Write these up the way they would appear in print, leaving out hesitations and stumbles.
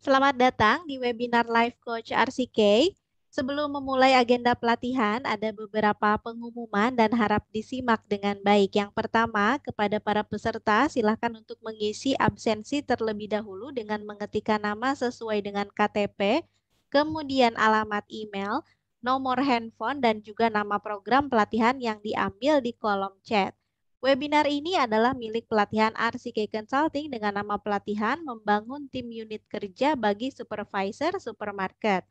Selamat datang di webinar Life Coach RCK. Sebelum memulai agenda pelatihan, ada beberapa pengumuman dan harap disimak dengan baik. Yang pertama, kepada para peserta, silakan untuk mengisi absensi terlebih dahulu dengan mengetikkan nama sesuai dengan KTP, kemudian alamat email, nomor handphone, dan juga nama program pelatihan yang diambil di kolom chat. Webinar ini adalah milik pelatihan RCK Consulting dengan nama pelatihan membangun tim unit kerja bagi supervisor supermarket.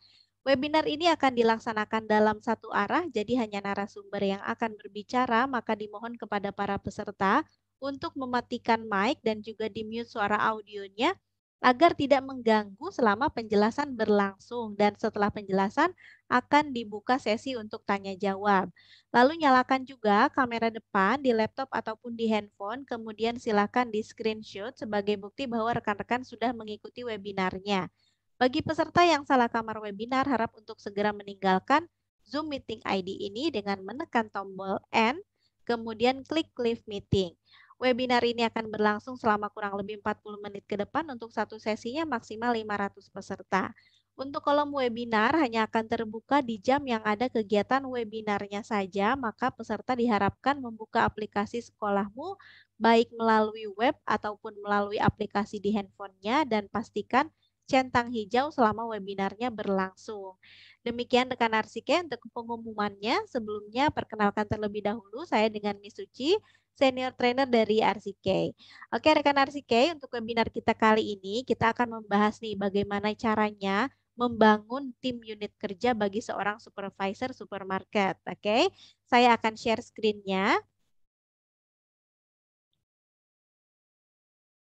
Webinar ini akan dilaksanakan dalam satu arah, jadi hanya narasumber yang akan berbicara, maka dimohon kepada para peserta untuk mematikan mic dan juga di-mute suara audionya agar tidak mengganggu selama penjelasan berlangsung dan setelah penjelasan akan dibuka sesi untuk tanya jawab. Lalu nyalakan juga kamera depan di laptop ataupun di handphone, kemudian silakan di screenshot sebagai bukti bahwa rekan-rekan sudah mengikuti webinarnya. Bagi peserta yang salah kamar webinar, harap untuk segera meninggalkan Zoom Meeting ID ini dengan menekan tombol N, kemudian klik Leave Meeting. Webinar ini akan berlangsung selama kurang lebih 40 menit ke depan untuk satu sesinya maksimal 500 peserta. Untuk kolom webinar hanya akan terbuka di jam yang ada kegiatan webinarnya saja, maka peserta diharapkan membuka aplikasi sekolahmu baik melalui web ataupun melalui aplikasi di handphonenya dan pastikan centang hijau selama webinarnya berlangsung. Demikian rekan Arsike untuk pengumumannya. Sebelumnya perkenalkan terlebih dahulu saya dengan Miss Suci, senior trainer dari RCK. Oke rekan RCK, untuk webinar kita kali ini kita akan membahas nih bagaimana caranya membangun tim unit kerja bagi seorang supervisor supermarket. Oke, saya akan share screen-nya.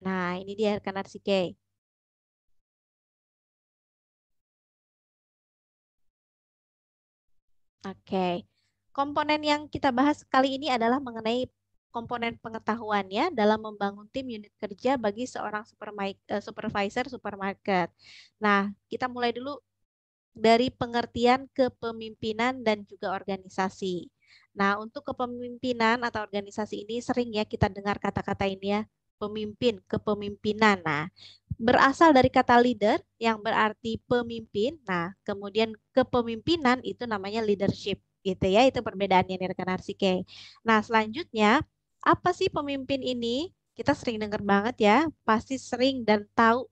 Nah, ini dia rekan RCK. Oke, komponen yang kita bahas kali ini adalah mengenai komponen pengetahuannya dalam membangun tim unit kerja bagi seorang supervisor supermarket. Nah, kita mulai dulu dari pengertian kepemimpinan dan juga organisasi. Nah, untuk kepemimpinan atau organisasi ini sering ya kita dengar kata-kata ini ya, pemimpin, kepemimpinan. Nah, berasal dari kata leader yang berarti pemimpin. Nah, kemudian kepemimpinan itu namanya leadership gitu ya. Itu perbedaannya nih rekan Arsike. Nah, selanjutnya apa sih pemimpin ini? Kita sering dengar banget ya, pasti sering dan tahu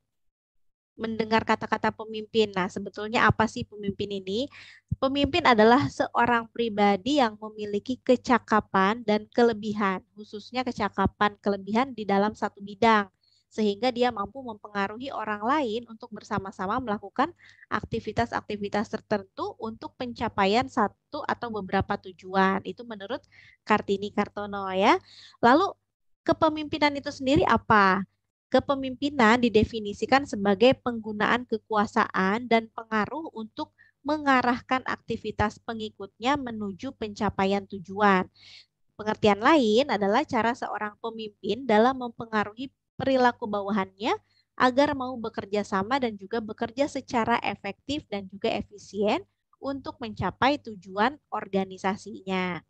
mendengar kata-kata pemimpin. Nah, sebetulnya apa sih pemimpin ini? Pemimpin adalah seorang pribadi yang memiliki kecakapan dan kelebihan, khususnya kecakapan kelebihan di dalam satu bidang, sehingga dia mampu mempengaruhi orang lain untuk bersama-sama melakukan aktivitas-aktivitas tertentu untuk pencapaian satu atau beberapa tujuan. Itu menurut Kartini Kartono ya. Lalu kepemimpinan itu sendiri apa? Kepemimpinan didefinisikan sebagai penggunaan kekuasaan dan pengaruh untuk mengarahkan aktivitas pengikutnya menuju pencapaian tujuan. Pengertian lain adalah cara seorang pemimpin dalam mempengaruhi perilaku bawahannya agar mau bekerja sama dan juga bekerja secara efektif dan juga efisien untuk mencapai tujuan organisasinya.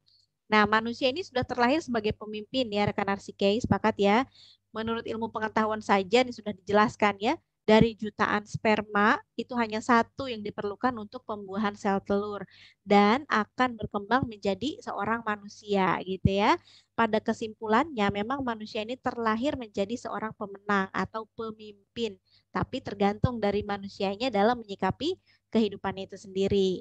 Nah, manusia ini sudah terlahir sebagai pemimpin ya, rekan Arsike, sepakat ya. Menurut ilmu pengetahuan saja ini sudah dijelaskan ya, dari jutaan sperma itu hanya satu yang diperlukan untuk pembuahan sel telur dan akan berkembang menjadi seorang manusia gitu ya. Pada kesimpulannya memang manusia ini terlahir menjadi seorang pemenang atau pemimpin, tapi tergantung dari manusianya dalam menyikapi kehidupannya itu sendiri.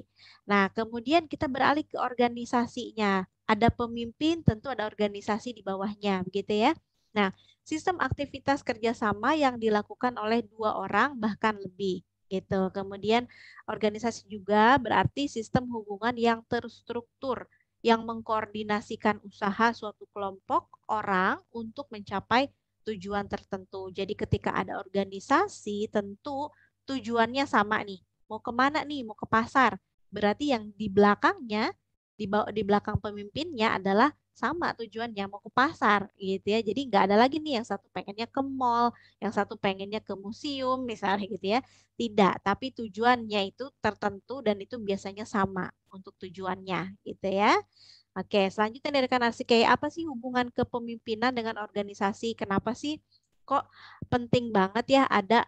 Nah, kemudian kita beralih ke organisasinya. Ada pemimpin, tentu ada organisasi di bawahnya, begitu ya. Nah, sistem aktivitas kerjasama yang dilakukan oleh dua orang bahkan lebih, gitu. Kemudian organisasi juga berarti sistem hubungan yang terstruktur, yang mengkoordinasikan usaha suatu kelompok orang untuk mencapai tujuan tertentu. Jadi ketika ada organisasi, tentu tujuannya sama nih. Mau kemana nih? Mau ke pasar. Berarti yang di belakangnya di belakang pemimpinnya adalah sama tujuannya mau ke pasar gitu ya. Jadi nggak ada lagi nih yang satu pengennya ke mall, yang satu pengennya ke museum misalnya gitu ya. Tidak, tapi tujuannya itu tertentu dan itu biasanya sama untuk tujuannya gitu ya. Oke, selanjutnya dari rekan Arsy, kayak apa sih hubungan kepemimpinan dengan organisasi? Kenapa sih kok penting banget ya ada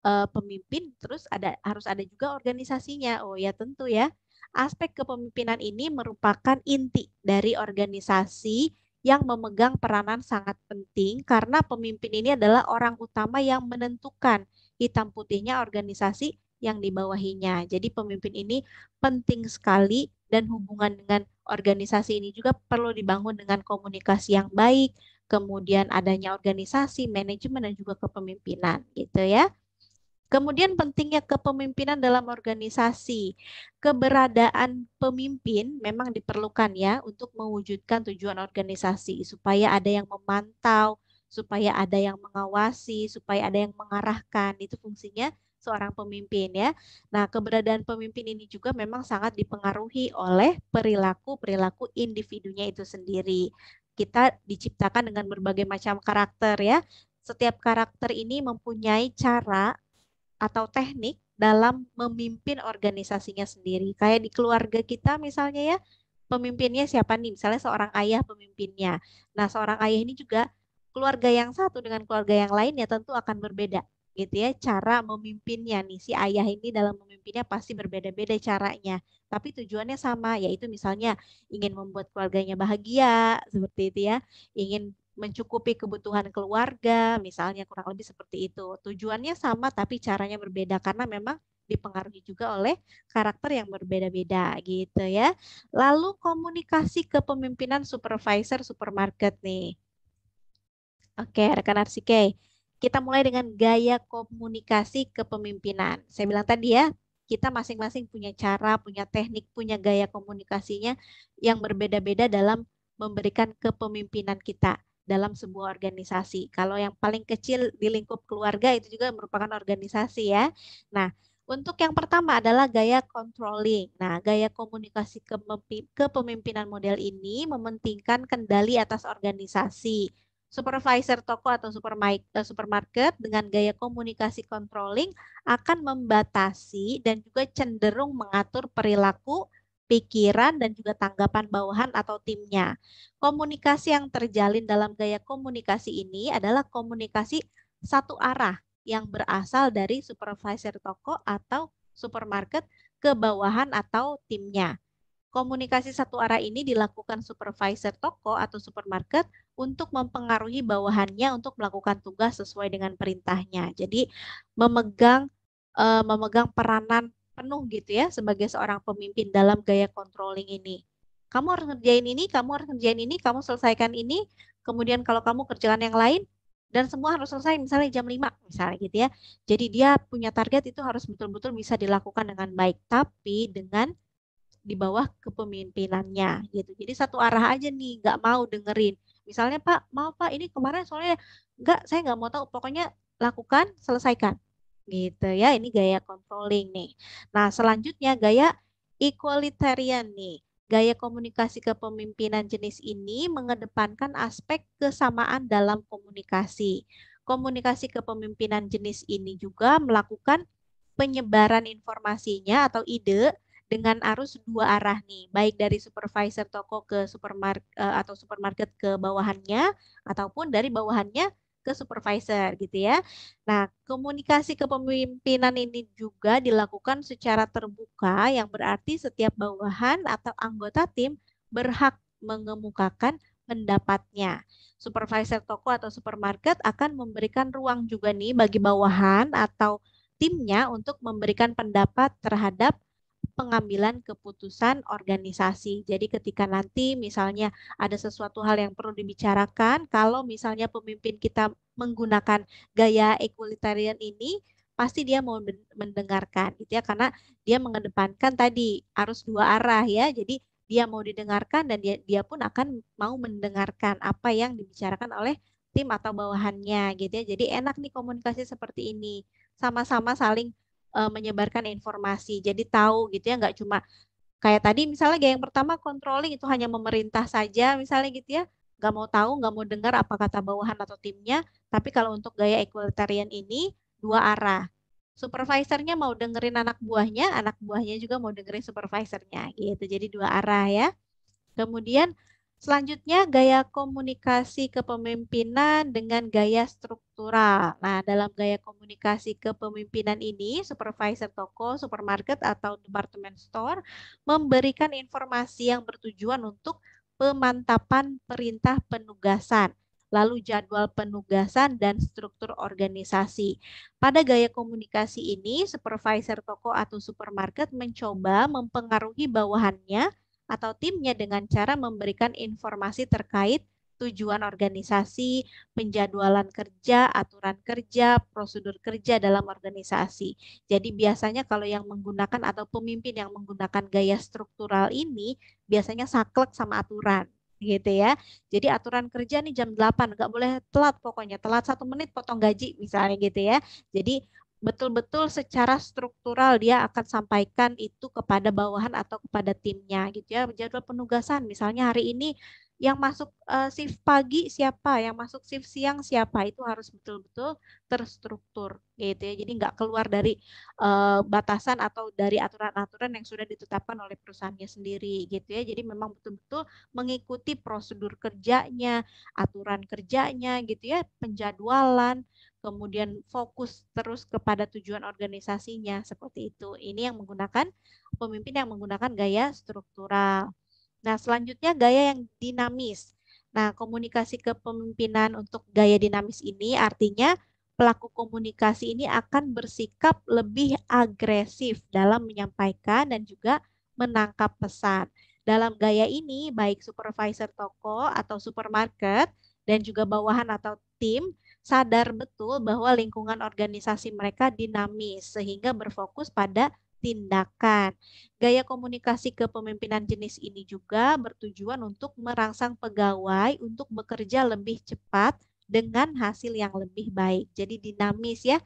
pemimpin, terus harus ada juga organisasinya. Oh ya tentu ya. Aspek kepemimpinan ini merupakan inti dari organisasi yang memegang peranan sangat penting karena pemimpin ini adalah orang utama yang menentukan hitam putihnya organisasi yang dibawahinya. Jadi pemimpin ini penting sekali dan hubungan dengan organisasi ini juga perlu dibangun dengan komunikasi yang baik, kemudian adanya organisasi, manajemen, dan juga kepemimpinan gitu ya. Kemudian pentingnya kepemimpinan dalam organisasi. Keberadaan pemimpin memang diperlukan ya untuk mewujudkan tujuan organisasi supaya ada yang memantau, supaya ada yang mengawasi, supaya ada yang mengarahkan. Itu fungsinya seorang pemimpin ya. Nah, keberadaan pemimpin ini juga memang sangat dipengaruhi oleh perilaku-perilaku individunya itu sendiri. Kita diciptakan dengan berbagai macam karakter ya. Setiap karakter ini mempunyai cara atau teknik dalam memimpin organisasinya sendiri. Kayak di keluarga kita misalnya ya, pemimpinnya siapa nih? Misalnya seorang ayah pemimpinnya. Nah, seorang ayah ini juga keluarga yang satu dengan keluarga yang lain ya tentu akan berbeda gitu ya. Cara memimpinnya nih, si ayah ini dalam memimpinnya pasti berbeda-beda caranya. Tapi tujuannya sama, yaitu misalnya ingin membuat keluarganya bahagia, seperti itu ya. Ingin mencukupi kebutuhan keluarga, misalnya kurang lebih seperti itu. Tujuannya sama tapi caranya berbeda karena memang dipengaruhi juga oleh karakter yang berbeda-beda gitu ya. Lalu komunikasi kepemimpinan supervisor supermarket nih. Oke, rekan Arsike. Kita mulai dengan gaya komunikasi kepemimpinan. Saya bilang tadi ya, kita masing-masing punya cara, punya teknik, punya gaya komunikasinya yang berbeda-beda dalam memberikan kepemimpinan kita dalam sebuah organisasi. Kalau yang paling kecil di lingkup keluarga itu juga merupakan organisasi ya. Nah, untuk yang pertama adalah gaya controlling. Nah, gaya komunikasi kepemimpinan model ini mementingkan kendali atas organisasi. Supervisor toko atau supermarket dengan gaya komunikasi controlling akan membatasi dan juga cenderung mengatur perilaku, pikiran, dan juga tanggapan bawahan atau timnya. Komunikasi yang terjalin dalam gaya komunikasi ini adalah komunikasi satu arah yang berasal dari supervisor toko atau supermarket ke bawahan atau timnya. Komunikasi satu arah ini dilakukan supervisor toko atau supermarket untuk mempengaruhi bawahannya untuk melakukan tugas sesuai dengan perintahnya. Jadi memegang memegang peranan penuh gitu ya sebagai seorang pemimpin dalam gaya controlling ini. Kamu harus ngerjain ini, kamu harus ngerjain ini, kamu selesaikan ini, kemudian kalau kamu kerjakan yang lain dan semua harus selesai misalnya jam 5 misalnya gitu ya. Jadi dia punya target itu harus betul-betul bisa dilakukan dengan baik tapi dengan di bawah kepemimpinannya gitu. Jadi satu arah aja nih, nggak mau dengerin. Misalnya Pak, mau Pak ini kemarin soalnya nggak, saya nggak mau tahu, pokoknya lakukan, selesaikan. Gitu ya, ini gaya controlling nih. Nah selanjutnya gaya equalitarian nih. Gaya komunikasi kepemimpinan jenis ini mengedepankan aspek kesamaan dalam komunikasi. Komunikasi kepemimpinan jenis ini juga melakukan penyebaran informasinya atau ide dengan arus dua arah nih, baik dari supervisor toko ke supermarket atau supermarket ke bawahannya ataupun dari bawahannya ke supervisor gitu ya. Nah, komunikasi kepemimpinan ini juga dilakukan secara terbuka yang berarti setiap bawahan atau anggota tim berhak mengemukakan pendapatnya. Supervisor toko atau supermarket akan memberikan ruang juga nih bagi bawahan atau timnya untuk memberikan pendapat terhadap pengambilan keputusan organisasi. Jadi ketika nanti misalnya ada sesuatu hal yang perlu dibicarakan, kalau misalnya pemimpin kita menggunakan gaya equalitarian ini, pasti dia mau mendengarkan gitu ya, karena dia mengedepankan tadi arus dua arah ya. Jadi dia mau didengarkan dan dia pun akan mau mendengarkan apa yang dibicarakan oleh tim atau bawahannya gitu ya. Jadi enak nih komunikasi seperti ini. Sama-sama saling menyebarkan informasi. Jadi tahu gitu ya, nggak cuma kayak tadi misalnya gaya yang pertama controlling itu hanya memerintah saja misalnya gitu ya, nggak mau tahu, nggak mau dengar apa kata bawahan atau timnya. Tapi kalau untuk gaya equalitarian ini dua arah. Supervisornya mau dengerin anak buahnya juga mau dengerin supervisornya gitu. Jadi dua arah ya. Kemudian Selanjutnya, gaya komunikasi kepemimpinan dengan gaya struktural. Nah, dalam gaya komunikasi kepemimpinan ini, supervisor toko, supermarket, atau department store memberikan informasi yang bertujuan untuk pemantapan perintah penugasan, lalu jadwal penugasan dan struktur organisasi. Pada gaya komunikasi ini, supervisor toko atau supermarket mencoba mempengaruhi bawahannya atau timnya dengan cara memberikan informasi terkait tujuan organisasi, penjadwalan kerja, aturan kerja, prosedur kerja dalam organisasi. Jadi biasanya kalau yang menggunakan atau pemimpin yang menggunakan gaya struktural ini biasanya saklek sama aturan gitu ya. Jadi aturan kerja nih jam 8 nggak boleh telat, pokoknya telat 1 menit potong gaji misalnya gitu ya. Jadi betul-betul secara struktural dia akan sampaikan itu kepada bawahan atau kepada timnya gitu ya. Jadwal penugasan misalnya hari ini yang masuk shift pagi siapa, yang masuk shift siang siapa, itu harus betul-betul terstruktur gitu ya. Jadi nggak keluar dari batasan atau dari aturan-aturan yang sudah ditetapkan oleh perusahaannya sendiri gitu ya. Jadi memang betul-betul mengikuti prosedur kerjanya, aturan kerjanya gitu ya, penjadwalan, kemudian fokus terus kepada tujuan organisasinya seperti itu. Ini yang menggunakan pemimpin yang menggunakan gaya struktural. Nah, selanjutnya gaya yang dinamis. Nah, komunikasi kepemimpinan untuk gaya dinamis ini artinya pelaku komunikasi ini akan bersikap lebih agresif dalam menyampaikan dan juga menangkap pesan. Dalam gaya ini, baik supervisor toko atau supermarket dan juga bawahan atau tim sadar betul bahwa lingkungan organisasi mereka dinamis sehingga berfokus pada tindakan. Gaya komunikasi kepemimpinan jenis ini juga bertujuan untuk merangsang pegawai untuk bekerja lebih cepat dengan hasil yang lebih baik. Jadi dinamis ya,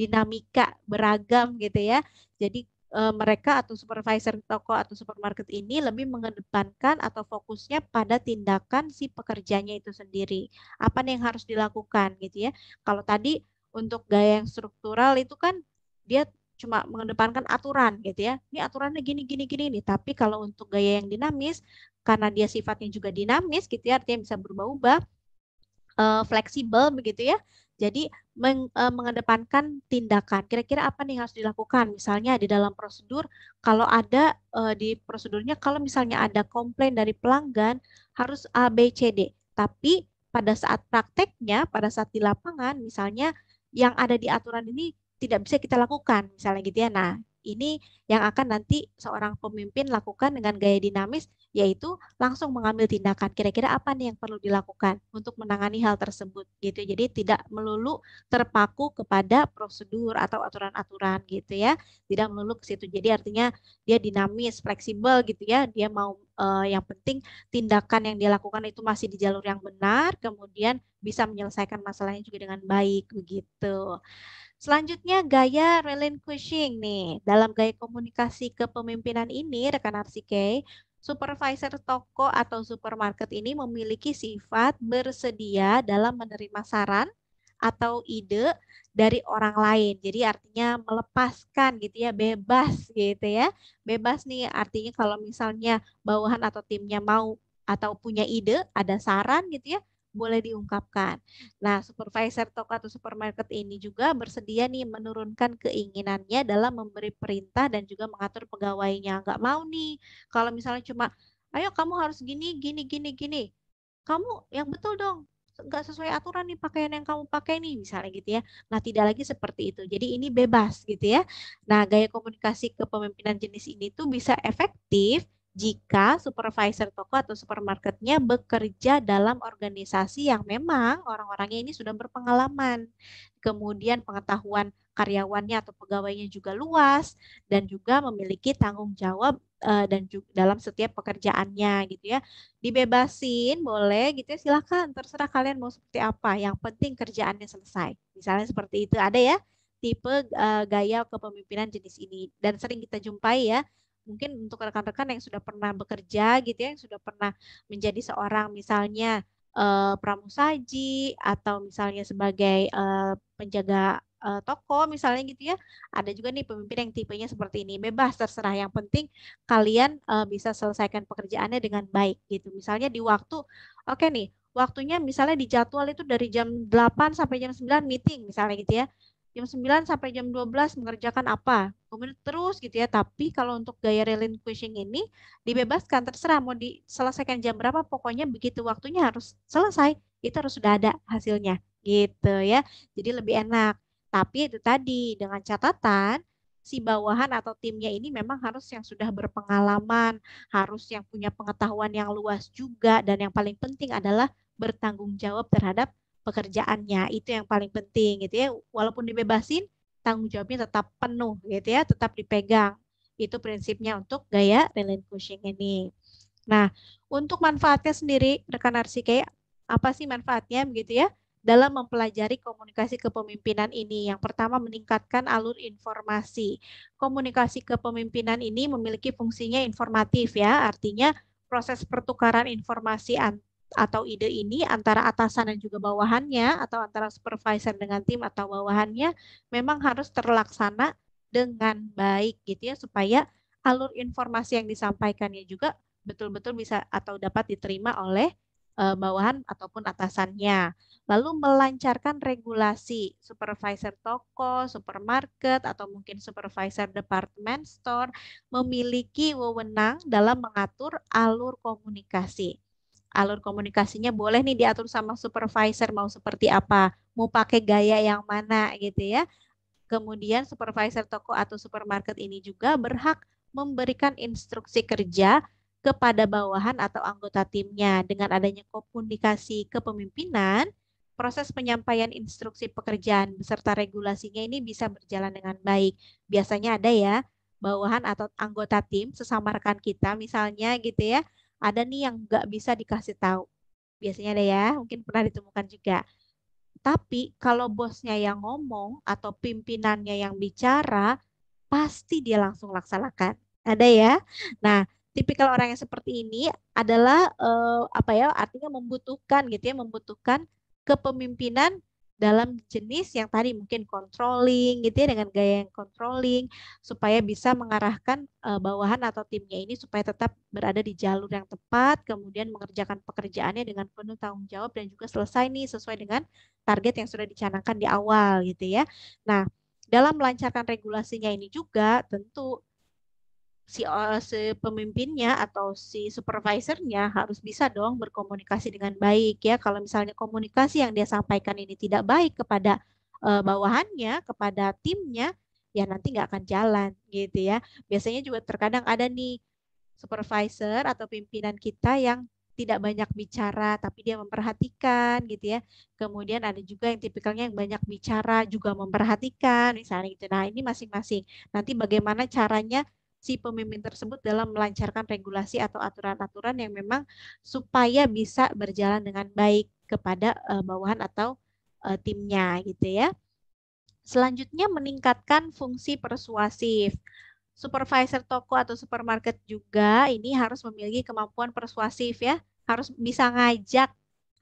dinamika beragam gitu ya. Jadi mereka atau supervisor toko atau supermarket ini lebih mengedepankan atau fokusnya pada tindakan si pekerjanya itu sendiri. Apa nih yang harus dilakukan gitu ya. Kalau tadi untuk gaya yang struktural itu kan dia cuma mengedepankan aturan gitu ya. Ini aturannya gini gini gini nih. Tapi kalau untuk gaya yang dinamis karena dia sifatnya juga dinamis gitu ya, artinya bisa berubah-ubah, fleksibel begitu ya. Jadi mengedepankan tindakan. Kira-kira apa nih yang harus dilakukan? Misalnya di dalam prosedur, kalau ada di prosedurnya, kalau misalnya ada komplain dari pelanggan harus A, B, C, D. Tapi pada saat prakteknya, pada saat di lapangan, misalnya yang ada di aturan ini tidak bisa kita lakukan, misalnya gitu ya. Nah, ini yang akan nanti seorang pemimpin lakukan dengan gaya dinamis, yaitu langsung mengambil tindakan. Kira-kira apa nih yang perlu dilakukan untuk menangani hal tersebut gitu. Jadi tidak melulu terpaku kepada prosedur atau aturan-aturan gitu ya. Tidak melulu ke situ. Jadi artinya dia dinamis, fleksibel gitu ya. Dia mau yang penting tindakan yang dia lakukan itu masih di jalur yang benar, kemudian bisa menyelesaikan masalahnya juga dengan baik begitu. Selanjutnya gaya relinquishing nih. Dalam gaya komunikasi kepemimpinan ini, rekan Arsike, supervisor toko atau supermarket ini memiliki sifat bersedia dalam menerima saran atau ide dari orang lain. Jadi artinya melepaskan gitu ya, bebas gitu ya. Bebas nih artinya kalau misalnya bawahan atau timnya mau atau punya ide, ada saran gitu ya, boleh diungkapkan. Nah, supervisor toko atau supermarket ini juga bersedia nih menurunkan keinginannya dalam memberi perintah dan juga mengatur pegawainya. Nggak mau nih, kalau misalnya cuma, ayo kamu harus gini, gini, gini, gini. Kamu yang betul dong, nggak sesuai aturan nih pakaian yang kamu pakai nih, misalnya gitu ya. Nah, tidak lagi seperti itu. Jadi ini bebas gitu ya. Nah, gaya komunikasi kepemimpinan jenis ini tuh bisa efektif jika supervisor toko atau supermarketnya bekerja dalam organisasi yang memang orang-orangnya ini sudah berpengalaman. Kemudian pengetahuan karyawannya atau pegawainya juga luas dan juga memiliki tanggung jawab dan juga dalam setiap pekerjaannya gitu ya. Dibebasin boleh gitu ya, silakan terserah kalian mau seperti apa. Yang penting kerjaannya selesai. Misalnya seperti itu ada ya tipe gaya kepemimpinan jenis ini dan sering kita jumpai ya. Mungkin untuk rekan-rekan yang sudah pernah bekerja gitu ya, yang sudah pernah menjadi seorang misalnya pramusaji atau misalnya sebagai penjaga toko misalnya gitu ya. Ada juga nih pemimpin yang tipenya seperti ini, bebas terserah, yang penting kalian bisa selesaikan pekerjaannya dengan baik gitu. Misalnya di waktu, oke nih, waktunya misalnya di jadwal itu dari jam 8 sampai jam 9 meeting misalnya gitu ya. Jam 9 sampai jam 12 mengerjakan apa. Kemudian terus gitu ya. Tapi kalau untuk gaya relinquishing ini dibebaskan, terserah mau diselesaikan jam berapa, pokoknya begitu waktunya harus selesai. Itu harus sudah ada hasilnya gitu ya. Jadi lebih enak. Tapi itu tadi dengan catatan si bawahan atau timnya ini memang harus yang sudah berpengalaman, harus yang punya pengetahuan yang luas juga, dan yang paling penting adalah bertanggung jawab terhadap pekerjaannya. Itu yang paling penting gitu ya. Walaupun dibebasin, tanggung jawabnya tetap penuh gitu ya, tetap dipegang. Itu prinsipnya untuk gaya relinquishing ini. Nah, untuk manfaatnya sendiri, rekan Arsike, apa sih manfaatnya begitu ya? Dalam mempelajari komunikasi kepemimpinan ini. Yang pertama, meningkatkan alur informasi. Komunikasi kepemimpinan ini memiliki fungsinya informatif ya, artinya proses pertukaran informasi atau ide ini antara atasan dan juga bawahannya, atau antara supervisor dengan tim atau bawahannya, memang harus terlaksana dengan baik gitu ya, supaya alur informasi yang disampaikannya juga betul-betul bisa atau dapat diterima oleh bawahan ataupun atasannya. Lalu melancarkan regulasi, supervisor toko, supermarket, atau mungkin supervisor department store memiliki wewenang dalam mengatur alur komunikasi. Alur komunikasinya boleh nih diatur sama supervisor mau seperti apa, mau pakai gaya yang mana gitu ya. Kemudian supervisor toko atau supermarket ini juga berhak memberikan instruksi kerja kepada bawahan atau anggota timnya. Dengan adanya komunikasi kepemimpinan, proses penyampaian instruksi pekerjaan beserta regulasinya ini bisa berjalan dengan baik. Biasanya ada ya, bawahan atau anggota tim sesama rekan kita misalnya gitu ya, ada nih yang nggak bisa dikasih tahu. Biasanya ada ya, mungkin pernah ditemukan juga. Tapi kalau bosnya yang ngomong atau pimpinannya yang bicara, pasti dia langsung laksanakan. Ada ya. Nah, tipikal orang yang seperti ini adalah apa ya? Artinya membutuhkan gitu ya, membutuhkan kepemimpinan dalam jenis yang tadi mungkin controlling gitu ya, dengan gaya yang controlling, supaya bisa mengarahkan bawahan atau timnya ini supaya tetap berada di jalur yang tepat, kemudian mengerjakan pekerjaannya dengan penuh tanggung jawab dan juga selesai nih sesuai dengan target yang sudah dicanangkan di awal gitu ya. Nah, dalam melancarkan regulasinya ini juga tentu si pemimpinnya atau si supervisornya harus bisa dong berkomunikasi dengan baik ya. Kalau misalnya komunikasi yang dia sampaikan ini tidak baik kepada bawahannya, kepada timnya, ya nanti nggak akan jalan gitu ya. Biasanya juga terkadang ada nih supervisor atau pimpinan kita yang tidak banyak bicara tapi dia memperhatikan gitu ya. Kemudian ada juga yang tipikalnya yang banyak bicara juga memperhatikan misalnya gitu. Nah, ini masing-masing. Nanti bagaimana caranya si pemimpin tersebut dalam melancarkan regulasi atau aturan-aturan yang memang supaya bisa berjalan dengan baik kepada bawahan atau timnya gitu ya. Selanjutnya meningkatkan fungsi persuasif. Supervisor toko atau supermarket juga ini harus memiliki kemampuan persuasif ya, harus bisa ngajak,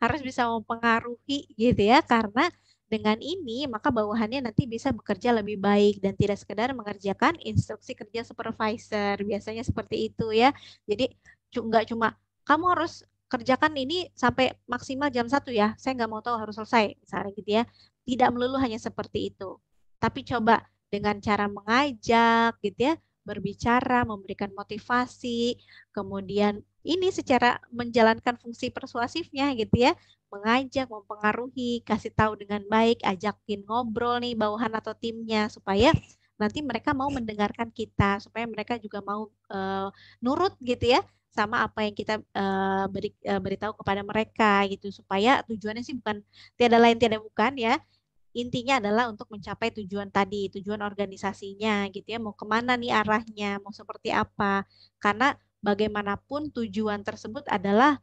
harus bisa mempengaruhi gitu ya, karena dengan ini maka bawahannya nanti bisa bekerja lebih baik dan tidak sekedar mengerjakan instruksi kerja supervisor. Biasanya seperti itu ya. Jadi nggak cuma kamu harus kerjakan ini sampai maksimal jam 1 ya, saya nggak mau tahu harus selesai misalnya gitu ya. Tidak melulu hanya seperti itu. Tapi coba dengan cara mengajak gitu ya, berbicara, memberikan motivasi, kemudian ini secara menjalankan fungsi persuasifnya gitu ya, mengajak, mempengaruhi, kasih tahu dengan baik, ajakin ngobrol nih bawahan atau timnya supaya nanti mereka mau mendengarkan kita, supaya mereka juga mau nurut gitu ya sama apa yang kita beritahu kepada mereka gitu, supaya tujuannya sih bukan tiada lain tiada bukan ya, intinya adalah untuk mencapai tujuan tadi, tujuan organisasinya gitu ya, mau kemana nih arahnya, mau seperti apa. Karena bagaimanapun tujuan tersebut adalah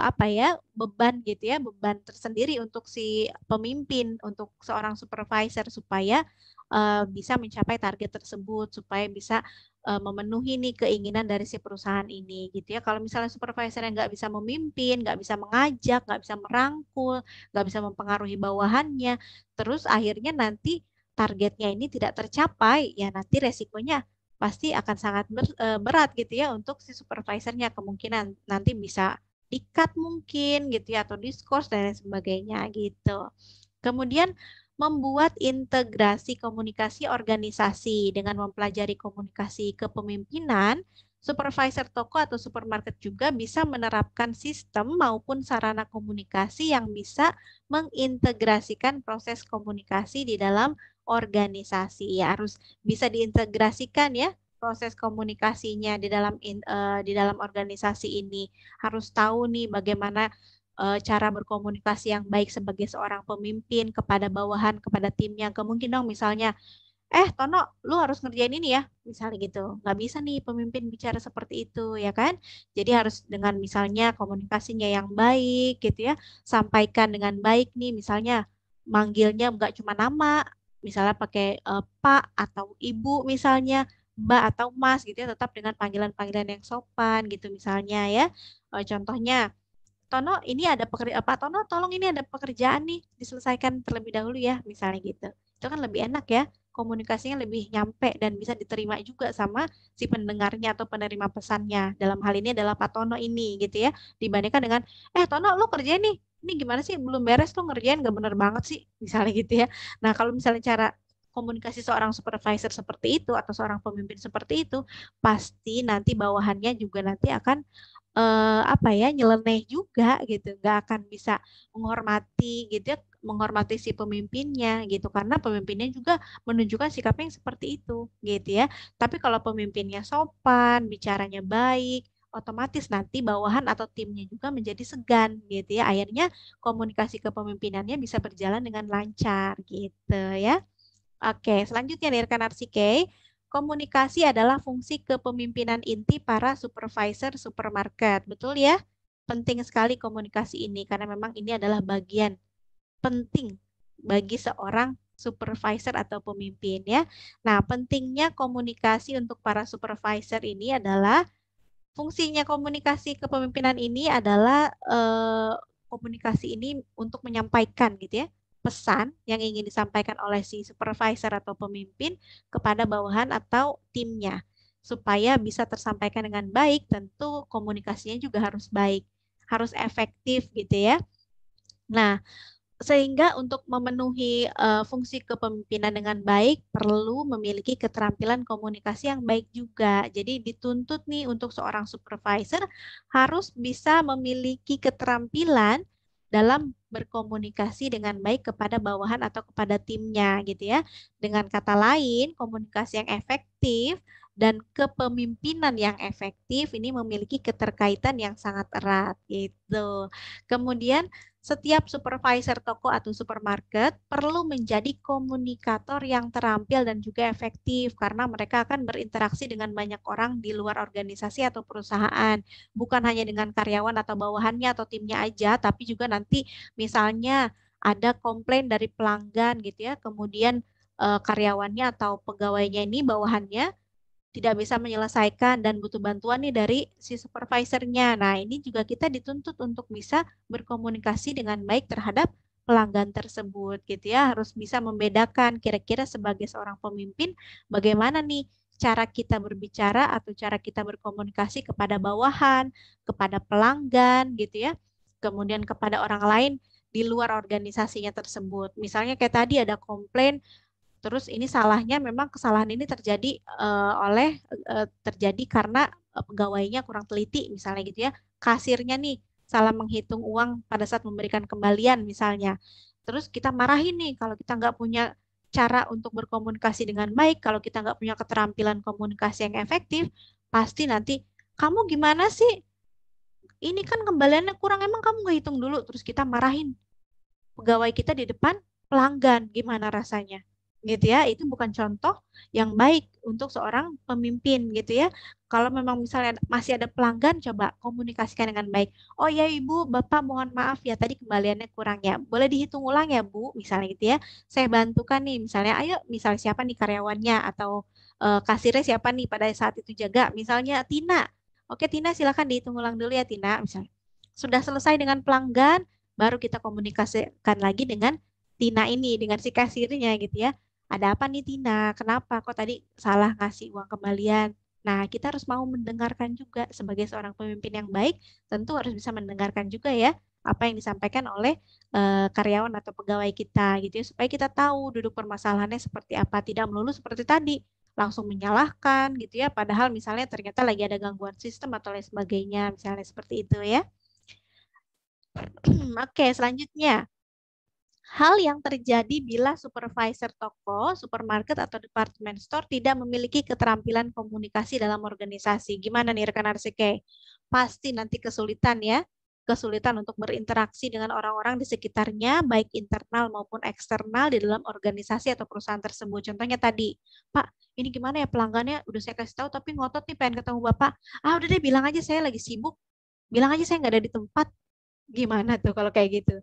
apa ya, beban gitu ya, beban tersendiri untuk si pemimpin, untuk seorang supervisor supaya bisa mencapai target tersebut, supaya bisa memenuhi nih keinginan dari si perusahaan ini gitu ya. Kalau misalnya supervisor yang nggak bisa memimpin, nggak bisa mengajak, nggak bisa merangkul, nggak bisa mempengaruhi bawahannya, terus akhirnya nanti targetnya ini tidak tercapai, ya nanti resikonya pasti akan sangat berat gitu ya untuk si supervisornya, kemungkinan nanti bisa di-cut mungkin gitu ya atau diskors dan lain sebagainya gitu. Kemudian membuat integrasi komunikasi organisasi dengan mempelajari komunikasi kepemimpinan, supervisor toko atau supermarket juga bisa menerapkan sistem maupun sarana komunikasi yang bisa mengintegrasikan proses komunikasi di dalam organisasi. Ya, harus bisa diintegrasikan ya proses komunikasinya di dalam organisasi ini. Harus tahu nih bagaimana cara berkomunikasi yang baik sebagai seorang pemimpin kepada bawahan, kepada timnya. Kemungkinan dong misalnya, Tono, lu harus ngerjain ini ya, misalnya gitu. Nggak bisa nih pemimpin bicara seperti itu, ya kan? Jadi harus dengan misalnya komunikasinya yang baik gitu ya, sampaikan dengan baik nih, misalnya manggilnya nggak cuma nama, misalnya pakai Pak atau Ibu misalnya, Mbak atau Mas gitu ya, tetap dengan panggilan-panggilan yang sopan gitu misalnya ya. Contohnya, Tono, ini ada Pak Tono, tolong ini ada pekerjaan nih, diselesaikan terlebih dahulu ya, misalnya gitu. Itu kan lebih enak ya, komunikasinya lebih nyampe dan bisa diterima juga sama si pendengarnya atau penerima pesannya. Dalam hal ini adalah Pak Tono ini gitu ya, dibandingkan dengan, Tono, lu kerjain nih, ini gimana sih, belum beres tuh ngerjain, gak bener banget sih, misalnya gitu ya. Nah, kalau misalnya cara komunikasi seorang supervisor seperti itu atau seorang pemimpin seperti itu, pasti nanti bawahannya juga nanti akan apa ya, nyeleneh juga gitu, nggak akan bisa menghormati gitu ya, menghormati si pemimpinnya gitu, karena pemimpinnya juga menunjukkan sikapnya yang seperti itu gitu ya. Tapi kalau pemimpinnya sopan, bicaranya baik, otomatis nanti bawahan atau timnya juga menjadi segan gitu ya. Akhirnya komunikasi kepemimpinannya bisa berjalan dengan lancar gitu ya. Oke, selanjutnya nih rekan Arsike, komunikasi adalah fungsi kepemimpinan inti para supervisor supermarket. Betul ya? Penting sekali komunikasi ini karena memang ini adalah bagian penting bagi seorang supervisor atau pemimpin ya. Nah, pentingnya komunikasi untuk para supervisor ini adalah fungsinya komunikasi kepemimpinan ini adalah komunikasi ini untuk menyampaikan gitu ya pesan yang ingin disampaikan oleh si supervisor atau pemimpin kepada bawahan atau timnya supaya bisa tersampaikan dengan baik. Tentu komunikasinya juga harus baik, harus efektif gitu ya. Nah, sehingga untuk memenuhi fungsi kepemimpinan dengan baik perlu memiliki keterampilan komunikasi yang baik juga. Jadi dituntut nih untuk seorang supervisor harus bisa memiliki keterampilan dalam berkomunikasi dengan baik kepada bawahan atau kepada timnya gitu ya. Dengan kata lain, komunikasi yang efektif dan kepemimpinan yang efektif ini memiliki keterkaitan yang sangat erat gitu. Kemudian setiap supervisor toko atau supermarket perlu menjadi komunikator yang terampil dan juga efektif karena mereka akan berinteraksi dengan banyak orang di luar organisasi atau perusahaan. Bukan hanya dengan karyawan atau bawahannya atau timnya aja, tapi juga nanti misalnya ada komplain dari pelanggan gitu ya, kemudian karyawannya atau pegawainya ini bawahannya tidak bisa menyelesaikan dan butuh bantuan nih dari si supervisornya. Nah, ini juga kita dituntut untuk bisa berkomunikasi dengan baik terhadap pelanggan tersebut gitu ya. Harus bisa membedakan kira-kira sebagai seorang pemimpin bagaimana nih cara kita berbicara atau cara kita berkomunikasi kepada bawahan, kepada pelanggan gitu ya. Kemudian kepada orang lain di luar organisasinya tersebut. Misalnya kayak tadi ada komplain. Terus ini salahnya memang kesalahan ini terjadi karena pegawainya kurang teliti misalnya gitu ya. Kasirnya nih salah menghitung uang pada saat memberikan kembalian misalnya. Terus kita marahin nih kalau kita nggak punya cara untuk berkomunikasi dengan baik, kalau kita nggak punya keterampilan komunikasi yang efektif, pasti nanti kamu gimana sih? Ini kan kembaliannya kurang, emang kamu nggak hitung dulu? Terus kita marahin pegawai kita di depan pelanggan, gimana rasanya? Gitu ya, itu bukan contoh yang baik untuk seorang pemimpin gitu ya. Kalau memang misalnya masih ada pelanggan, coba komunikasikan dengan baik. Oh ya Ibu, Bapak mohon maaf ya tadi kembaliannya kurang ya. Boleh dihitung ulang ya Bu, misalnya gitu ya. Saya bantukan nih, misalnya ayo misalnya siapa nih karyawannya atau kasirnya siapa nih pada saat itu jaga. Misalnya Tina. Oke Tina silakan dihitung ulang dulu ya Tina, misalnya. Sudah selesai dengan pelanggan, baru kita komunikasikan lagi dengan Tina ini, dengan si kasirnya gitu ya. ada apa nih Tina? Kenapa kok tadi salah ngasih uang kembalian? Nah, kita harus mau mendengarkan juga sebagai seorang pemimpin yang baik, tentu harus bisa mendengarkan juga ya apa yang disampaikan oleh karyawan atau pegawai kita gitu ya, supaya kita tahu duduk permasalahannya seperti apa, tidak melulu seperti tadi langsung menyalahkan gitu ya, padahal misalnya ternyata lagi ada gangguan sistem atau lain sebagainya, misalnya seperti itu ya. Oke, selanjutnya. Hal yang terjadi bila supervisor toko, supermarket, atau department store tidak memiliki keterampilan komunikasi dalam organisasi. Gimana nih rekan Arsike? Pasti nanti kesulitan ya. Kesulitan untuk berinteraksi dengan orang-orang di sekitarnya, baik internal maupun eksternal di dalam organisasi atau perusahaan tersebut. Contohnya tadi, Pak, ini gimana ya pelanggannya? Udah saya kasih tahu tapi ngotot nih pengen ketemu Bapak. Ah, udah deh bilang aja saya lagi sibuk. Bilang aja saya nggak ada di tempat. Gimana tuh kalau kayak gitu?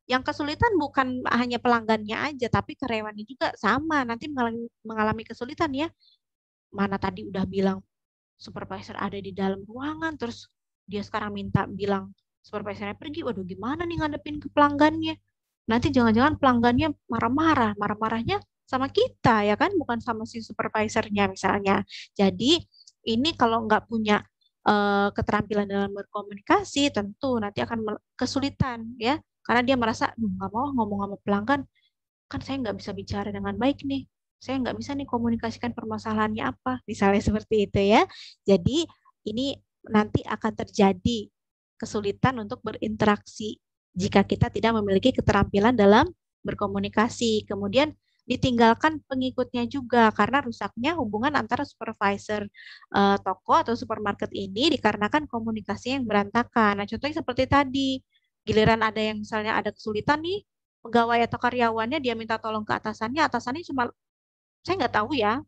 Yang kesulitan bukan hanya pelanggannya aja, tapi karyawannya juga sama. Nanti mengalami kesulitan ya. Mana tadi udah bilang supervisor ada di dalam ruangan, terus dia sekarang minta bilang supervisornya pergi. Waduh, gimana nih ngadepin ke pelanggannya? Nanti jangan-jangan pelanggannya marah-marah. Marah-marahnya sama kita ya kan, bukan sama si supervisornya misalnya. Jadi ini kalau nggak punya keterampilan dalam berkomunikasi, tentu nanti akan kesulitan ya, karena dia merasa, nggak mau ngomong sama pelanggan, kan saya nggak bisa bicara dengan baik nih, saya nggak bisa nih komunikasikan permasalahannya apa, misalnya seperti itu ya. Jadi ini nanti akan terjadi kesulitan untuk berinteraksi jika kita tidak memiliki keterampilan dalam berkomunikasi. Kemudian ditinggalkan pengikutnya juga karena rusaknya hubungan antara supervisor toko atau supermarket ini dikarenakan komunikasi yang berantakan. Nah, contohnya seperti tadi, giliran ada yang misalnya ada kesulitan nih, pegawai atau karyawannya dia minta tolong ke atasannya, atasannya cuma, saya nggak tahu ya,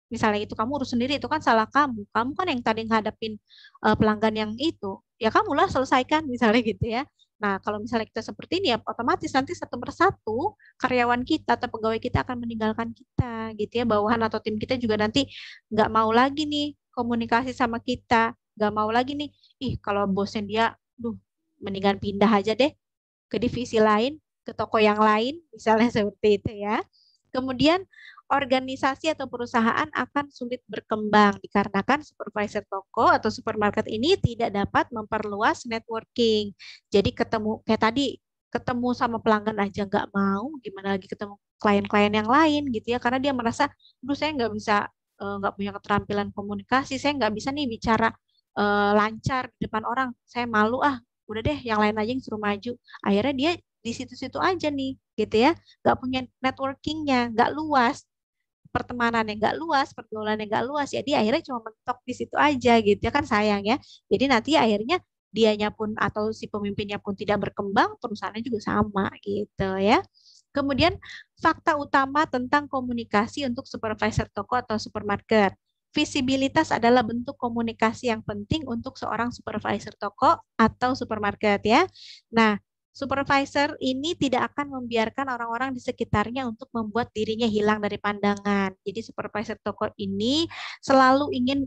misalnya itu kamu urus sendiri, itu kan salah kamu. Kamu kan yang tadi ngadepin pelanggan yang itu. Ya kamulah selesaikan misalnya gitu ya. Nah, kalau misalnya kita seperti ini ya otomatis nanti satu persatu karyawan kita atau pegawai kita akan meninggalkan kita gitu ya. Bawahan atau tim kita juga nanti nggak mau lagi nih komunikasi sama kita. Nggak mau lagi nih, ih kalau bosnya dia, duh mendingan pindah aja deh ke divisi lain, ke toko yang lain, misalnya seperti itu ya. Kemudian organisasi atau perusahaan akan sulit berkembang dikarenakan supervisor toko atau supermarket ini tidak dapat memperluas networking. Jadi ketemu kayak tadi, ketemu sama pelanggan aja nggak mau, gimana lagi ketemu klien-klien yang lain gitu ya, karena dia merasa, duh saya nggak bisa, nggak punya keterampilan komunikasi, saya nggak bisa nih bicara lancar di depan orang, saya malu ah, udah deh yang lain aja yang suruh maju. Akhirnya dia di situ-situ aja nih gitu ya, nggak punya networkingnya, nggak luas, pertemanannya nggak luas, pergaulannya nggak luas, jadi akhirnya cuma mentok di situ aja gitu ya kan, sayang ya. Jadi nanti akhirnya dianya pun atau si pemimpinnya pun tidak berkembang, perusahaannya juga sama gitu ya. Kemudian fakta utama tentang komunikasi untuk supervisor toko atau supermarket. Visibilitas adalah bentuk komunikasi yang penting untuk seorang supervisor toko atau supermarket ya. Nah, supervisor ini tidak akan membiarkan orang-orang di sekitarnya untuk membuat dirinya hilang dari pandangan. Jadi supervisor toko ini selalu ingin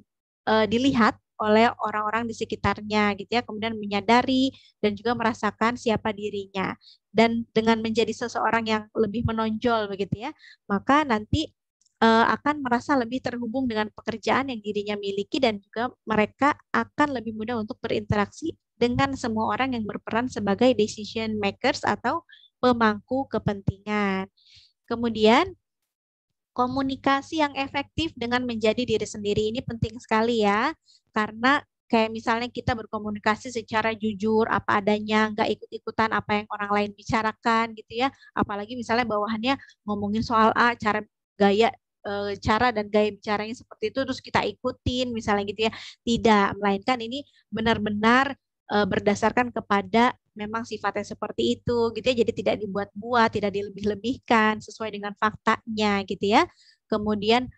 dilihat oleh orang-orang di sekitarnya gitu ya, kemudian menyadari dan juga merasakan siapa dirinya. Dan dengan menjadi seseorang yang lebih menonjol begitu ya, maka nanti akan merasa lebih terhubung dengan pekerjaan yang dirinya miliki dan juga mereka akan lebih mudah untuk berinteraksi dengan semua orang yang berperan sebagai decision makers atau pemangku kepentingan. Kemudian komunikasi yang efektif dengan menjadi diri sendiri ini penting sekali ya, karena kayak misalnya kita berkomunikasi secara jujur, apa adanya, nggak ikut-ikutan apa yang orang lain bicarakan gitu ya. Apalagi misalnya bawahannya ngomongin soal A, cara dan gaya bicaranya seperti itu, terus kita ikutin misalnya gitu ya. Tidak, melainkan ini benar-benar berdasarkan kepada memang sifatnya seperti itu gitu ya. Jadi tidak dibuat-buat, tidak dilebih-lebihkan, sesuai dengan faktanya gitu ya. Kemudian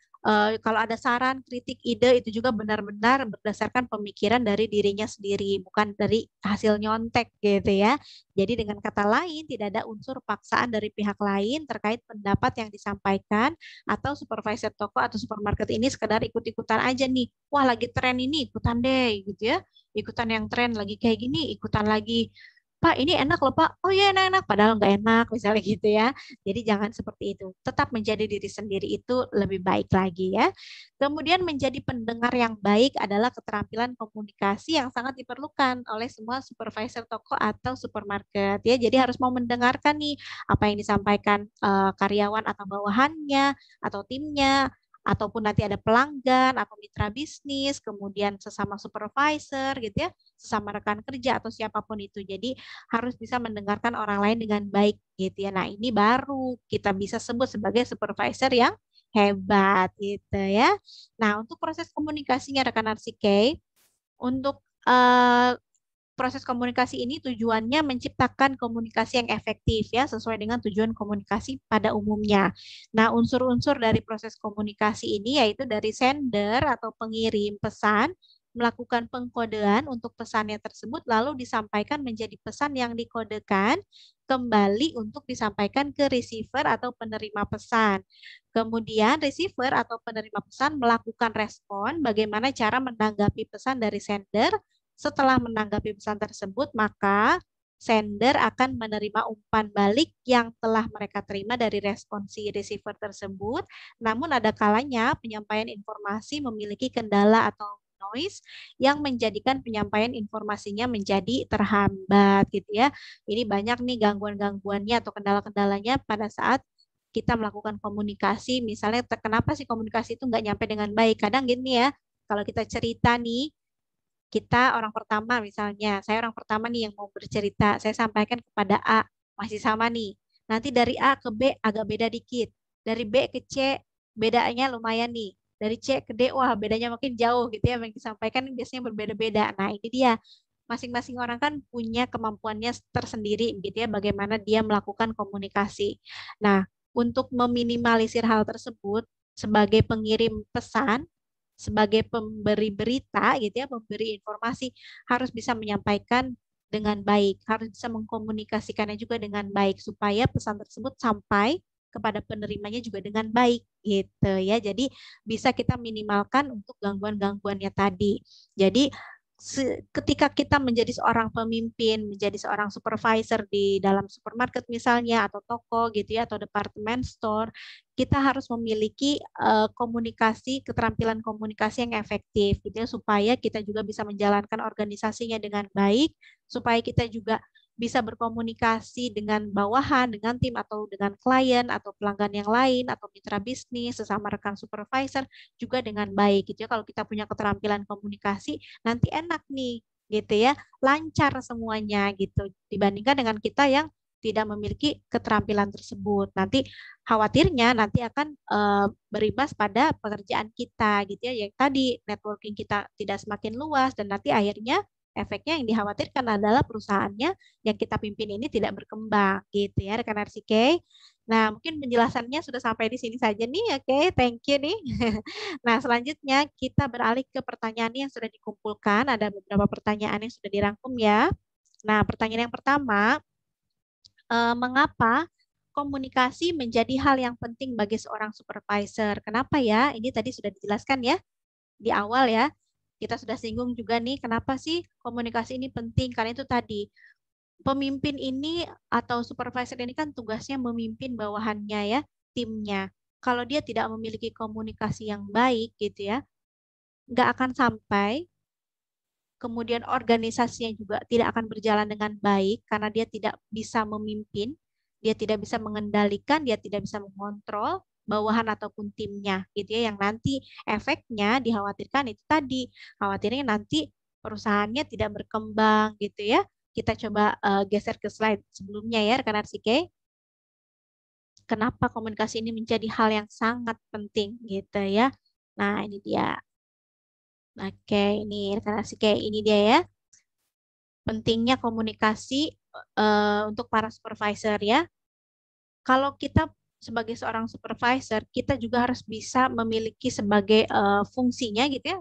kalau ada saran, kritik, ide itu juga benar-benar berdasarkan pemikiran dari dirinya sendiri, bukan dari hasil nyontek gitu ya. Jadi dengan kata lain, tidak ada unsur paksaan dari pihak lain terkait pendapat yang disampaikan, atau supervisor toko atau supermarket ini sekedar ikut-ikutan aja nih. Wah, lagi tren ini ikutan deh gitu ya. Ikutan yang tren lagi kayak gini, ikutan lagi. Pak, ini enak loh Pak. Oh iya enak-enak, padahal nggak enak misalnya gitu ya. Jadi jangan seperti itu. Tetap menjadi diri sendiri itu lebih baik lagi ya. Kemudian menjadi pendengar yang baik adalah keterampilan komunikasi yang sangat diperlukan oleh semua supervisor toko atau supermarket ya. Jadi harus mau mendengarkan nih apa yang disampaikan karyawan atau bawahannya atau timnya, ataupun nanti ada pelanggan atau mitra bisnis, kemudian sesama supervisor gitu ya, sesama rekan kerja atau siapapun itu. Jadi harus bisa mendengarkan orang lain dengan baik gitu ya. Nah, ini baru kita bisa sebut sebagai supervisor yang hebat gitu ya. Nah, untuk proses komunikasinya rekan Arsike, untuk proses komunikasi ini tujuannya menciptakan komunikasi yang efektif ya, sesuai dengan tujuan komunikasi pada umumnya. Nah, unsur-unsur dari proses komunikasi ini yaitu dari sender atau pengirim pesan melakukan pengkodean untuk pesannya tersebut lalu disampaikan menjadi pesan yang dikodekan kembali untuk disampaikan ke receiver atau penerima pesan. Kemudian receiver atau penerima pesan melakukan respon bagaimana cara menanggapi pesan dari sender. Setelah menanggapi pesan tersebut, maka sender akan menerima umpan balik yang telah mereka terima dari respon si receiver tersebut. Namun ada kalanya penyampaian informasi memiliki kendala atau noise yang menjadikan penyampaian informasinya menjadi terhambat gitu ya. Ini banyak nih gangguan-gangguannya atau kendala-kendalanya pada saat kita melakukan komunikasi. Misalnya kenapa sih komunikasi itu nggak nyampe dengan baik? Kadang gini ya, kalau kita cerita nih, kita orang pertama misalnya, saya orang pertama nih yang mau bercerita, saya sampaikan kepada A, masih sama nih. Nanti dari A ke B agak beda dikit. Dari B ke C bedanya lumayan nih. Dari C ke D, wah bedanya makin jauh gitu ya. Yang disampaikan biasanya berbeda-beda. Nah ini dia, masing-masing orang kan punya kemampuannya tersendiri gitu ya, bagaimana dia melakukan komunikasi. Nah, untuk meminimalisir hal tersebut, sebagai pengirim pesan, sebagai pemberi berita gitu ya, pemberi informasi harus bisa menyampaikan dengan baik, harus bisa mengkomunikasikannya juga dengan baik supaya pesan tersebut sampai kepada penerimanya juga dengan baik gitu ya. Jadi bisa kita minimalkan untuk gangguan-gangguannya tadi. Jadi ketika kita menjadi seorang pemimpin, menjadi seorang supervisor di dalam supermarket misalnya atau toko gitu ya atau departemen store, kita harus memiliki komunikasi, keterampilan komunikasi yang efektif gitu ya, supaya kita juga bisa menjalankan organisasinya dengan baik, supaya kita juga bisa berkomunikasi dengan bawahan, dengan tim atau dengan klien atau pelanggan yang lain atau mitra bisnis, sesama rekan supervisor juga dengan baik gitu ya. Kalau kita punya keterampilan komunikasi, nanti enak nih gitu ya, lancar semuanya gitu dibandingkan dengan kita yang tidak memiliki keterampilan tersebut. Nanti khawatirnya nanti akan berimbas pada pekerjaan kita gitu ya. Yang tadi networking kita tidak semakin luas dan nanti akhirnya efeknya yang dikhawatirkan adalah perusahaannya yang kita pimpin ini tidak berkembang gitu ya rekan RCK. Nah, mungkin penjelasannya sudah sampai di sini saja nih. Oke, thank you nih. Nah, selanjutnya kita beralih ke pertanyaan yang sudah dikumpulkan. Ada beberapa pertanyaan yang sudah dirangkum ya. Nah, pertanyaan yang pertama, mengapa komunikasi menjadi hal yang penting bagi seorang supervisor? Kenapa ya? Ini tadi sudah dijelaskan ya di awal ya. Kita sudah singgung juga nih, kenapa sih komunikasi ini penting? Karena itu tadi, pemimpin ini atau supervisor ini kan tugasnya memimpin bawahannya ya, timnya. Kalau dia tidak memiliki komunikasi yang baik gitu ya, nggak akan sampai, kemudian organisasinya juga tidak akan berjalan dengan baik karena dia tidak bisa memimpin, dia tidak bisa mengendalikan, dia tidak bisa mengontrol bawahan ataupun timnya gitu ya, yang nanti efeknya dikhawatirkan itu tadi, khawatirnya nanti perusahaannya tidak berkembang gitu ya. Kita coba geser ke slide sebelumnya ya rekan Arsike. Kenapa komunikasi ini menjadi hal yang sangat penting gitu ya. Nah, ini dia. Oke, ini rekan Arsike, ini dia ya. Pentingnya komunikasi untuk para supervisor ya. Kalau kita sebagai seorang supervisor, kita juga harus bisa memiliki sebagai fungsinya gitu ya,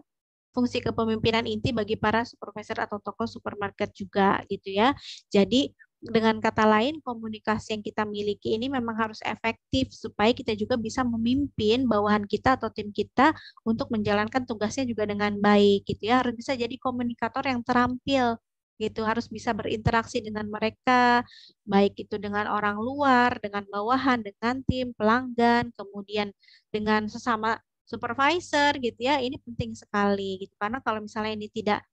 fungsi kepemimpinan inti bagi para supervisor atau tokoh supermarket juga gitu ya. Jadi dengan kata lain, komunikasi yang kita miliki ini memang harus efektif supaya kita juga bisa memimpin bawahan kita atau tim kita untuk menjalankan tugasnya juga dengan baik gitu ya. Harus bisa jadi komunikator yang terampil gitu, harus bisa berinteraksi dengan mereka, baik itu dengan orang luar, dengan bawahan, dengan tim, pelanggan, kemudian dengan sesama supervisor gitu ya. Ini penting sekali gitu. Karena kalau misalnya ini tidak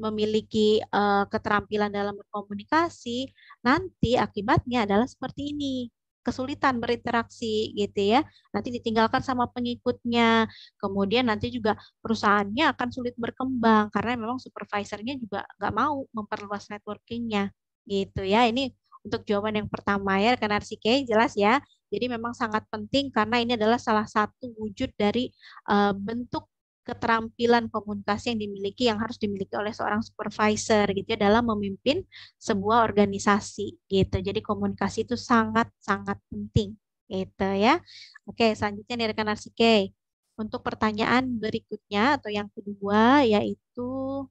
memiliki keterampilan dalam berkomunikasi, nanti akibatnya adalah seperti ini. Kesulitan berinteraksi gitu ya. Nanti ditinggalkan sama pengikutnya. Kemudian nanti juga perusahaannya akan sulit berkembang karena memang supervisornya juga nggak mau memperluas networkingnya gitu ya. Ini untuk jawaban yang pertama ya, rekan Arsike, jelas ya. Jadi memang sangat penting karena ini adalah salah satu wujud dari bentuk keterampilan komunikasi yang dimiliki yang harus dimiliki oleh seorang supervisor gitu ya dalam memimpin sebuah organisasi gitu. Jadi komunikasi itu sangat-sangat penting gitu ya. Oke, selanjutnya nih rekan Arsike. Untuk pertanyaan berikutnya atau yang kedua yaitu,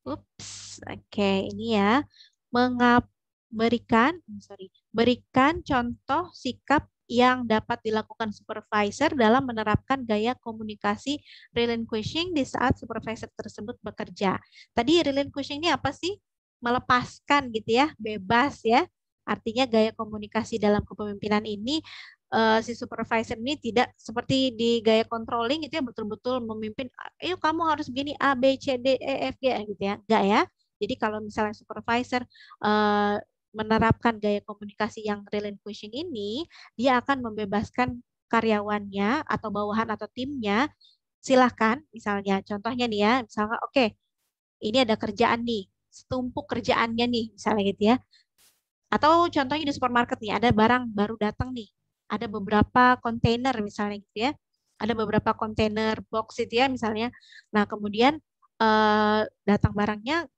oke ini ya, berikan contoh sikap yang dapat dilakukan supervisor dalam menerapkan gaya komunikasi relinquishing di saat supervisor tersebut bekerja. Tadi relinquishing ini apa sih? Melepaskan gitu ya, bebas ya. Artinya gaya komunikasi dalam kepemimpinan ini si supervisor ini tidak seperti di gaya controlling itu ya betul-betul memimpin, ayo kamu harus begini A, B, C, D, E, F, G gitu ya. Enggak ya. Jadi kalau misalnya supervisor menerapkan gaya komunikasi yang relinquishing ini, dia akan membebaskan karyawannya atau bawahan atau timnya. Silahkan, misalnya, contohnya nih ya, misalnya, oke, ini ada kerjaan nih, setumpuk kerjaannya nih, misalnya gitu ya. Atau contohnya di supermarket nih, ada barang baru datang nih, ada beberapa kontainer misalnya gitu ya, ada beberapa kontainer box itu ya misalnya. Nah kemudian datang barangnya,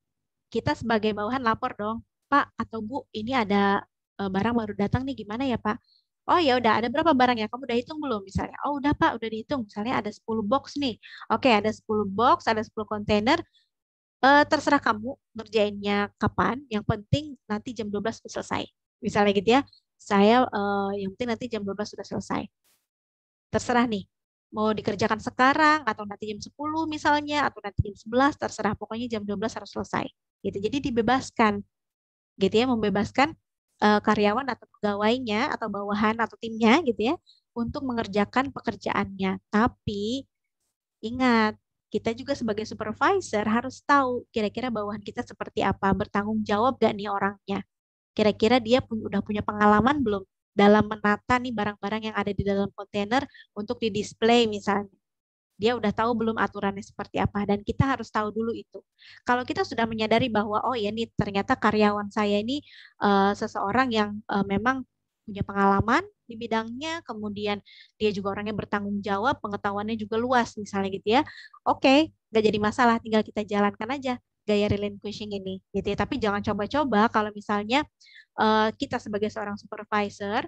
kita sebagai bawahan lapor dong, Pak atau Bu, ini ada barang baru datang nih, gimana ya Pak? Oh ya udah, ada berapa barang ya? Kamu udah hitung belum misalnya? Oh udah Pak, udah dihitung. Misalnya ada 10 box nih. Oke, ada 10 box, ada 10 kontainer. Terserah kamu ngerjainnya kapan. Yang penting nanti jam 12 sudah selesai. Misalnya gitu ya. Saya yang penting nanti jam 12 sudah selesai. Terserah nih. Mau dikerjakan sekarang atau nanti jam 10 misalnya atau nanti jam 11 terserah. Pokoknya jam 12 harus selesai. Gitu. Jadi dibebaskan gitu ya, membebaskan karyawan atau pegawainya atau bawahan atau timnya gitu ya untuk mengerjakan pekerjaannya. Tapi ingat, kita juga sebagai supervisor harus tahu kira-kira bawahan kita seperti apa, bertanggung jawab gak nih orangnya. Kira-kira dia udah punya pengalaman belum dalam menata nih barang-barang yang ada di dalam kontainer untuk di-display misalnya. Dia udah tahu belum aturannya seperti apa dan kita harus tahu dulu itu. Kalau kita sudah menyadari bahwa oh ya nih ternyata karyawan saya ini seseorang yang memang punya pengalaman di bidangnya, kemudian dia juga orangnya bertanggung jawab, pengetahuannya juga luas misalnya gitu ya. Oke, nggak jadi masalah, tinggal kita jalankan aja gaya relinquishing ini gitu ya. Tapi jangan coba-coba kalau misalnya kita sebagai seorang supervisor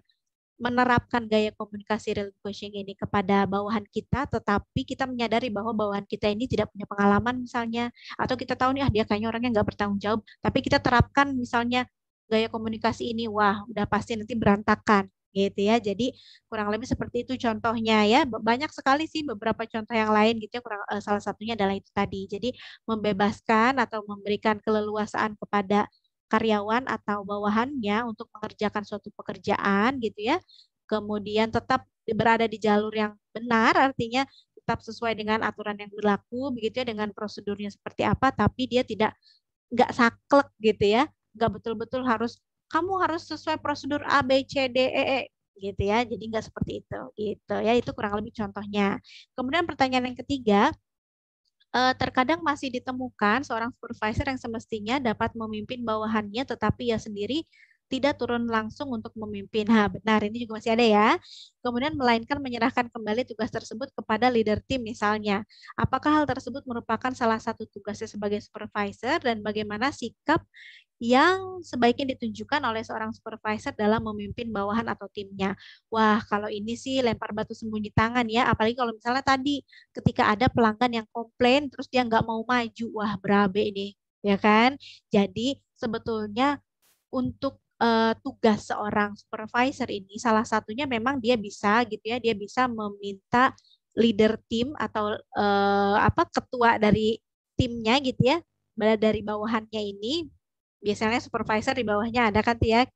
menerapkan gaya komunikasi relinquishing ini kepada bawahan kita, tetapi kita menyadari bahwa bawahan kita ini tidak punya pengalaman misalnya, atau kita tahu nih, dia kayaknya orangnya nggak bertanggung jawab, tapi kita terapkan misalnya gaya komunikasi ini, wah udah pasti nanti berantakan gitu ya. Jadi kurang lebih seperti itu contohnya ya. Banyak sekali sih beberapa contoh yang lain gitu ya. Salah satunya adalah itu tadi. Jadi membebaskan atau memberikan keleluasaan kepada karyawan atau bawahannya untuk mengerjakan suatu pekerjaan gitu ya. Kemudian tetap berada di jalur yang benar, artinya tetap sesuai dengan aturan yang berlaku begitu ya, dengan prosedurnya seperti apa, tapi dia tidak nggak saklek gitu ya, nggak betul-betul harus kamu harus sesuai prosedur A B C D E E gitu ya, jadi nggak seperti itu gitu ya, itu kurang lebih contohnya. Kemudian pertanyaan yang ketiga, terkadang masih ditemukan seorang supervisor yang semestinya dapat memimpin bawahannya, tetapi ia sendiri tidak turun langsung untuk memimpin. Nah, benar, ini juga masih ada ya. Kemudian melainkan menyerahkan kembali tugas tersebut kepada leader tim misalnya. Apakah hal tersebut merupakan salah satu tugasnya sebagai supervisor dan bagaimana sikap yang sebaiknya ditunjukkan oleh seorang supervisor dalam memimpin bawahan atau timnya? Wah, kalau ini sih lempar batu sembunyi tangan ya. Apalagi kalau misalnya tadi ketika ada pelanggan yang komplain terus dia nggak mau maju, wah berabe ini, ya kan? Jadi sebetulnya untuk tugas seorang supervisor ini salah satunya memang dia bisa gitu ya, dia bisa meminta leader tim atau apa ketua dari timnya gitu ya, dari bawahannya ini biasanya supervisor di bawahnya ada kan ya,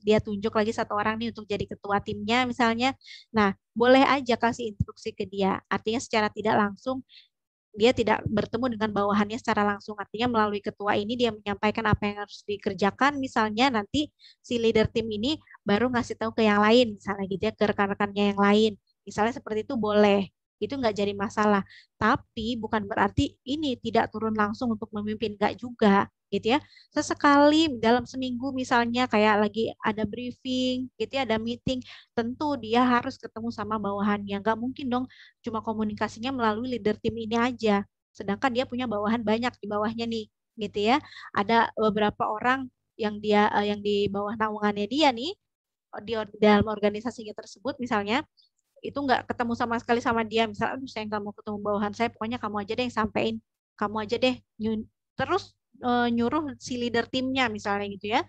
dia tunjuk lagi satu orang nih untuk jadi ketua timnya misalnya. Nah, boleh aja kasih instruksi ke dia. Artinya secara tidak langsung dia tidak bertemu dengan bawahannya secara langsung. Artinya melalui ketua ini dia menyampaikan apa yang harus dikerjakan. Misalnya nanti si leader tim ini baru ngasih tahu ke yang lain, misalnya gitu ya, ke rekan-rekannya yang lain. Misalnya seperti itu boleh. Itu nggak jadi masalah. Tapi bukan berarti ini tidak turun langsung untuk memimpin, nggak juga gitu ya. Sesekali dalam seminggu misalnya kayak lagi ada briefing gitu ya, ada meeting, tentu dia harus ketemu sama bawahannya. Nggak mungkin dong cuma komunikasinya melalui leader tim ini aja. Sedangkan dia punya bawahan banyak di bawahnya nih, gitu ya. Ada beberapa orang yang yang di bawah naungannya dia nih di dalam organisasinya tersebut misalnya itu nggak ketemu sama sekali sama dia. Misalnya, aduh saya nggak mau ketemu bawahan saya, pokoknya kamu aja deh yang sampein, kamu aja deh terus nyuruh si leader timnya misalnya gitu ya,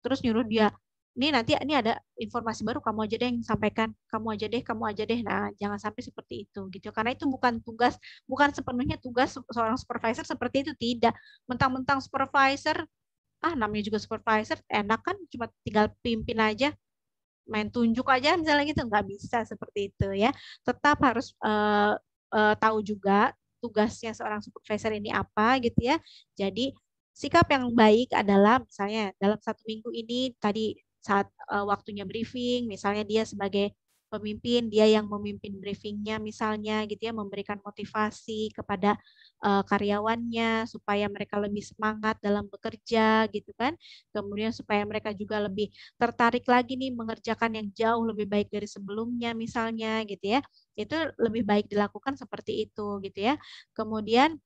terus nyuruh dia, ini nanti ini ada informasi baru, kamu aja deh yang sampaikan, kamu aja deh, kamu aja deh. Nah, jangan sampai seperti itu gitu, karena itu bukan tugas, bukan sepenuhnya tugas seorang supervisor seperti itu, tidak. Mentang-mentang supervisor, namanya juga supervisor, enak kan cuma tinggal pimpin aja, main tunjuk aja misalnya gitu, nggak bisa seperti itu ya. Tetap harus tahu juga tugasnya seorang supervisor ini apa gitu ya. Jadi sikap yang baik adalah misalnya dalam 1 minggu ini tadi saat waktunya briefing, misalnya dia sebagai pemimpin, dia yang memimpin briefingnya misalnya gitu ya, memberikan motivasi kepada karyawannya supaya mereka lebih semangat dalam bekerja gitu kan. Kemudian supaya mereka juga lebih tertarik lagi nih mengerjakan yang jauh lebih baik dari sebelumnya misalnya gitu ya. Itu lebih baik dilakukan seperti itu gitu ya. Kemudian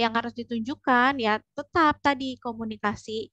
yang harus ditunjukkan ya tetap tadi komunikasi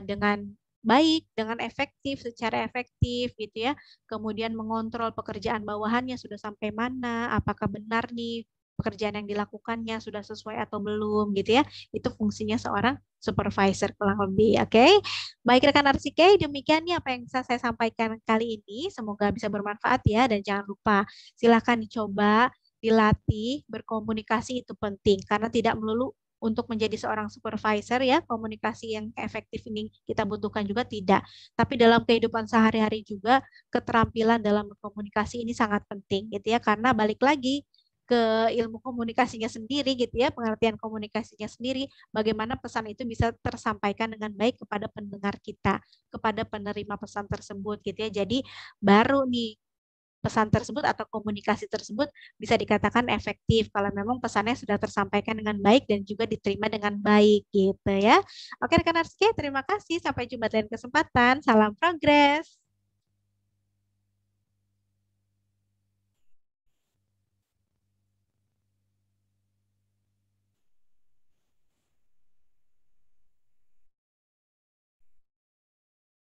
dengan baik, dengan efektif, secara efektif gitu ya. Kemudian mengontrol pekerjaan bawahannya sudah sampai mana, apakah benar nih pekerjaan yang dilakukannya sudah sesuai atau belum gitu ya. Itu fungsinya seorang supervisor kurang lebih. Oke. Baik rekan Arsike, demikian nih apa yang bisa saya sampaikan kali ini. Semoga bisa bermanfaat ya, dan jangan lupa silakan dicoba, dilatih, berkomunikasi itu penting karena tidak melulu untuk menjadi seorang supervisor ya, komunikasi yang efektif ini kita butuhkan juga tidak. Tapi dalam kehidupan sehari-hari juga keterampilan dalam berkomunikasi ini sangat penting gitu ya, karena balik lagi ke ilmu komunikasinya sendiri gitu ya, pengertian komunikasinya sendiri, bagaimana pesan itu bisa tersampaikan dengan baik kepada pendengar kita, kepada penerima pesan tersebut gitu ya. Jadi baru nih pesan tersebut atau komunikasi tersebut bisa dikatakan efektif kalau memang pesannya sudah tersampaikan dengan baik dan juga diterima dengan baik gitu ya. Oke rekan Arsike, terima kasih. Sampai jumpa lain kesempatan. Salam progres.